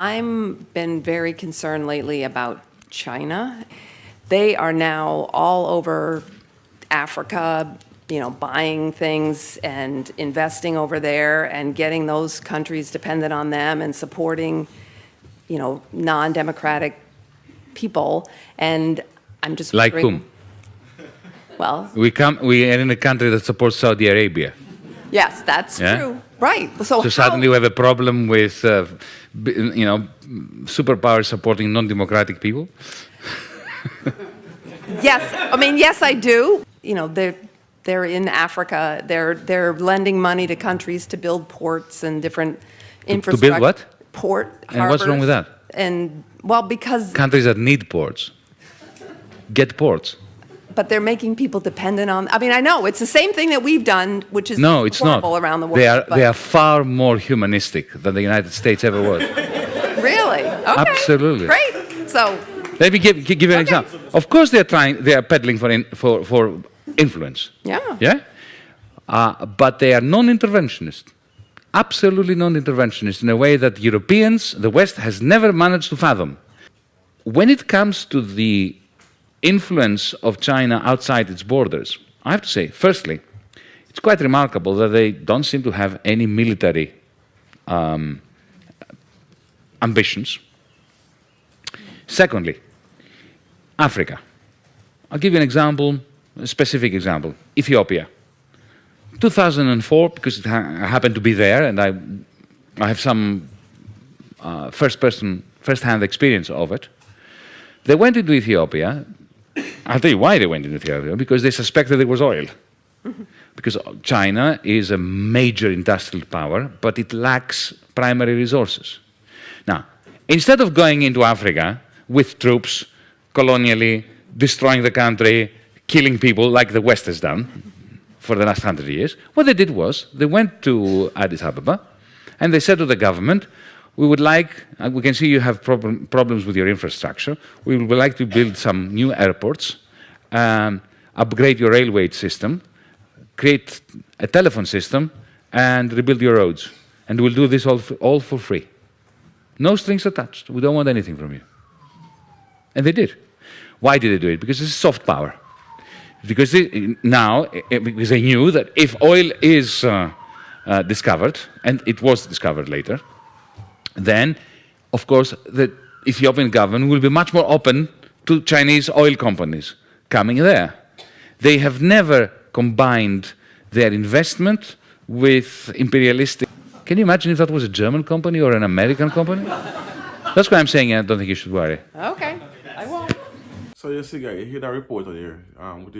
I'm been very concerned lately about China. They are now all over Africa, buying things and investing over there and getting those countries dependent on them and supporting, non-democratic people. And I'm just Like wondering, whom? well, We are in a country that supports Saudi Arabia. yes, that's Yeah? true. Right. So suddenly we have a problem with, superpowers supporting non-democratic people. Yes, I do. They're in Africa. They're lending money to countries to build ports and different infrastructure. build what? Port And what's wrong with harbors. that? And because Countries that need ports get ports. but they're making people dependent on. I know it's the same thing that we've done, which is No, it's not. horrible around the world. They but are far more humanistic than the United States ever was. really okay, Absolutely. great. So Let me give you an example. Of course, they are peddling for influence. yeah. Yeah? But they are non-interventionist. Absolutely non-interventionist in a way that Europeans, the West, has never managed to fathom. When it comes to the influence of China outside its borders, I have to say, firstly, it's quite remarkable that they don't seem to have any military ambitions. Secondly, Africa. I'll give you an example, a specific example. Ethiopia. 2004, because it happened to be there, and I have some first-hand experience of it. They went into Ethiopia. I'll tell you why they went into Ethiopia, because they suspected there was oil. Because China is a major industrial power, but it lacks primary resources. Now, instead of going into Africa with troops, colonially, destroying the country, killing people like the West has done for the last 100 years, what they did was they went to Addis Ababa and they said to the government, we would like, we can see you have problems with your infrastructure, we would like to build some new airports, upgrade your railway system, create a telephone system, and rebuild your roads. And we'll do this all for free. No strings attached. We don't want anything from you. And they did. Why did they do it? Because it's soft power. Because because they knew that if oil is discovered, and it was discovered later, then, of course, the Ethiopian government will be much more open to Chinese oil companies coming there. They have never combined their investment with imperialistic. Can you imagine if that was a German company or an American company? That's why I'm saying I don't think you should worry. Okay, I won't. So you see, guys, you hear that reporter here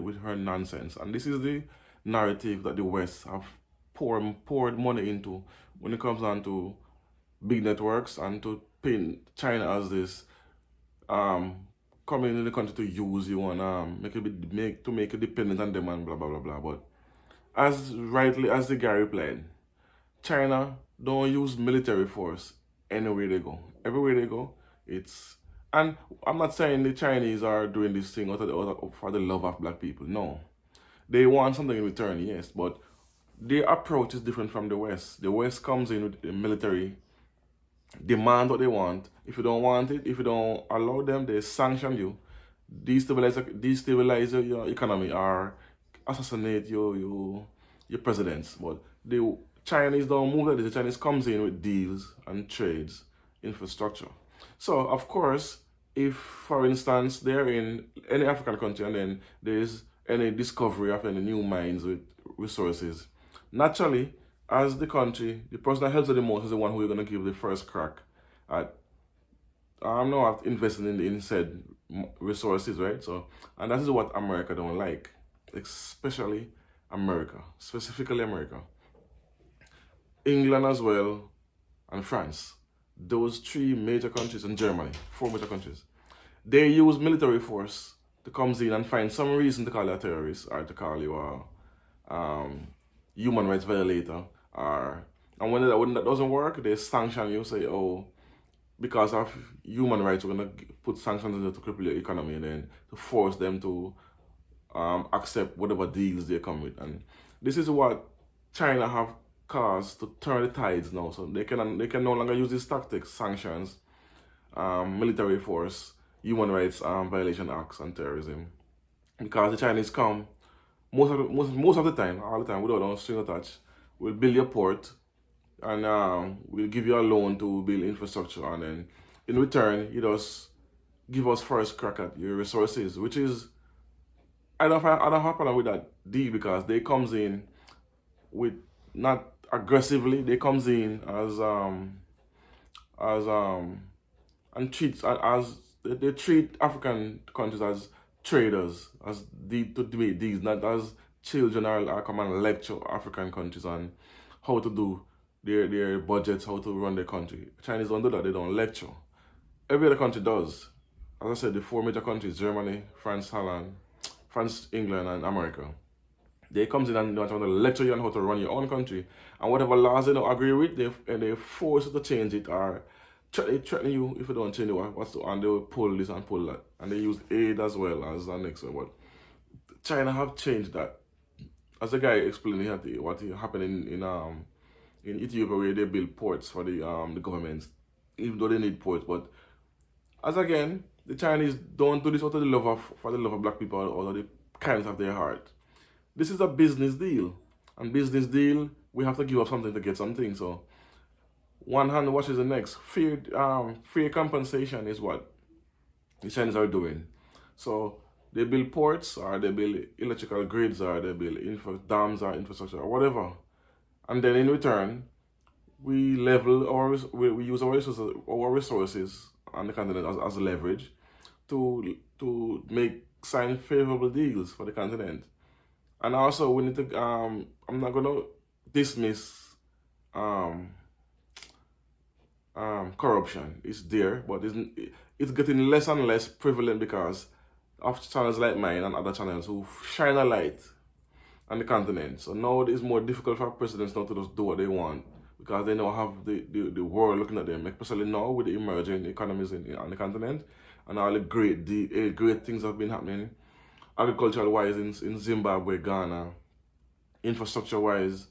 with her nonsense, and this is the narrative that the West have poured money into when it comes down to big networks and to paint China as this coming in the country to use you and make you dependent on them and blah blah blah blah. But as rightly as the guy replied, China don't use military force anywhere they go. Everywhere they go, it's. And I'm not saying the Chinese are doing this thing for the love of black people. No. They want something in return, yes. But their approach is different from the West. The West comes in with the military, demand what they want. If you don't want it, if you don't allow them, they sanction you, destabilize your economy, or assassinate your presidents. But the Chinese don't move like this. The Chinese comes in with deals and trades, infrastructure. So, of course, if, for instance, they're in any African country and then there's any discovery of any new mines with resources, naturally, as the country, the person that helps you the most is the one who you're going to give the first crack at. I'm not investing in said resources, right? So, and that is what America don't like, especially America, specifically America. England as well, and France. Those three major countries, and Germany, 4 major countries, they use military force to come in and find some reason to call you a terrorist or to call you a human rights violator. And when that doesn't work, they sanction you, say, oh, because of human rights, we're going to put sanctions to cripple your economy and then to force them to accept whatever deals they come with. And this is what China have caused to turn the tides now. So they can no longer use these tactics, sanctions, military force, human rights violation acts, and terrorism. Because the Chinese come most of the time, all the time, without no string attached, will build your port and we'll give you a loan to build infrastructure, and then in return, you just give us first crack at your resources, which is I don't have a problem with that deal because they comes in with not aggressively, they comes in as and treats as they treat African countries as traders, as to debate these, not as children or come and lecture African countries on how to do their budgets, how to run their country. Chinese don't do that, they don't lecture. Every other country does. As I said, the four major countries, Germany, France, England, and America. They comes in and they want to lecture you on how to run your own country. And whatever laws they don't agree with, they force you to change it, or they threaten you if you don't change it, and they will pull this and pull that. And they use aid as well as the next one. But China have changed that. As the guy explained what happened in Ethiopia, where they build ports for the governments, even though they need ports. But as again, the Chinese don't do this for the love of black people or of the kindness of their heart. This is a business deal. And business deal, we have to give up something to get something. So one hand washes the next. Fair compensation is what the Chinese are doing. So they build ports, or they build electrical grids, or they build dams or infrastructure or whatever. And then in return, we we use our resources on the continent as leverage to sign favorable deals for the continent. And also we need to I'm not gonna dismiss corruption. It's there, but it's getting less and less prevalent because of channels like mine and other channels who shine a light on the continent. So now it's more difficult for presidents now to just do what they want, because they now have the world looking at them, especially now with the emerging economies on the continent and all the great things that have been happening agricultural wise in Zimbabwe, Ghana, infrastructure wise,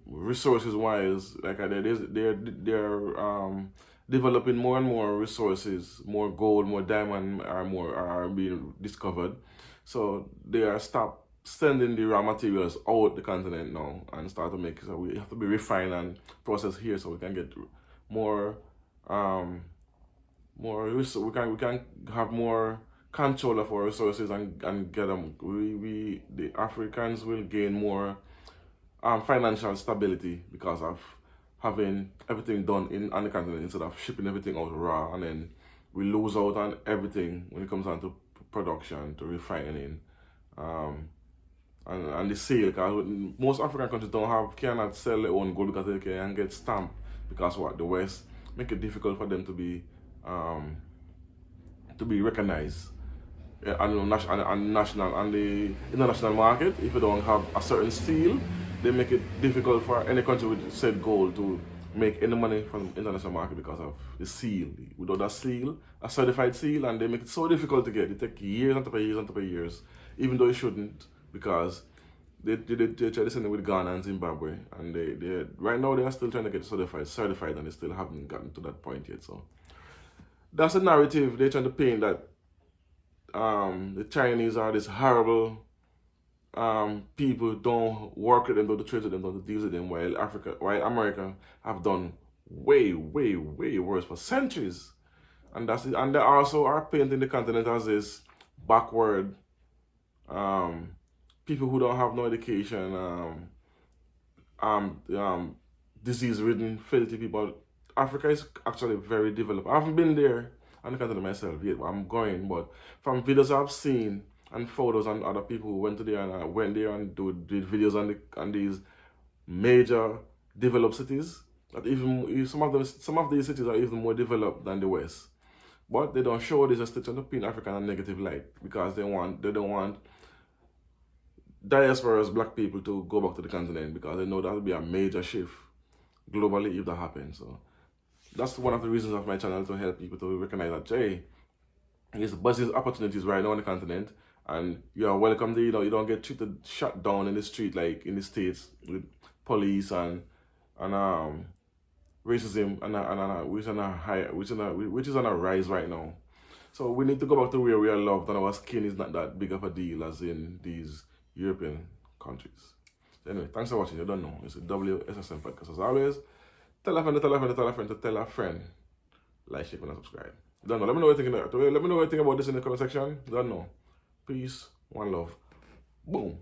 resources wise. Like they're developing more and more resources, more gold, more diamond are being discovered. So they are stop sending the raw materials out the continent now and start to make, so we have to be refined and processed here so we can get more we can have more control of our resources and get them. The Africans will gain more financial stability because of having everything done on the continent instead of shipping everything out raw, and then we lose out on everything when it comes down to production, to refining, and the sale. Because most African countries cannot sell their own gold because they can get stamped, because the West make it difficult for them to be recognized on the international market. If you don't have a certain seal, they make it difficult for any country with said gold to make any money from the international market because of the seal. Without that seal, a certified seal, and they make it so difficult to get. It takes years on top of years on top of years, even though it shouldn't, because they try to send it with Ghana and Zimbabwe, and they right now they are still trying to get certified, and they still haven't gotten to that point yet. So that's a narrative they're trying to paint, that the Chinese are this horrible people, don't work with them, don't trade with them, don't deal with them, while America have done way worse for centuries. And that's it. And they also are painting the continent as this backward, people who don't have no education, disease-ridden, filthy people. Africa is actually very developed. I haven't been there on the continent myself yet, but I'm going. But from videos I've seen and photos and other people who went there and did videos on these major developed cities, that even some of these cities are even more developed than the West. But they don't show this, just trying to paint Africa in a negative light, because they don't want diaspora's black people to go back to the continent, because they know that will be a major shift globally if that happens. So that's one of the reasons of my channel, to help people to recognize that, there's opportunities right now on the continent, and you are welcome there. You don't get shot down in the street like in the States with police and racism which is on a rise right now. So we need to go back to where we are loved and our skin is not that big of a deal as in these European countries. So anyway, thanks for watching. You don't know. It's a WSSM podcast. As always, tell a friend to tell a friend to tell a friend to tell a friend. Like, share, and subscribe. Don't know. Let me know what you think. Let me know what you think about this in the comment section. Don't know. Peace. One love. Boom.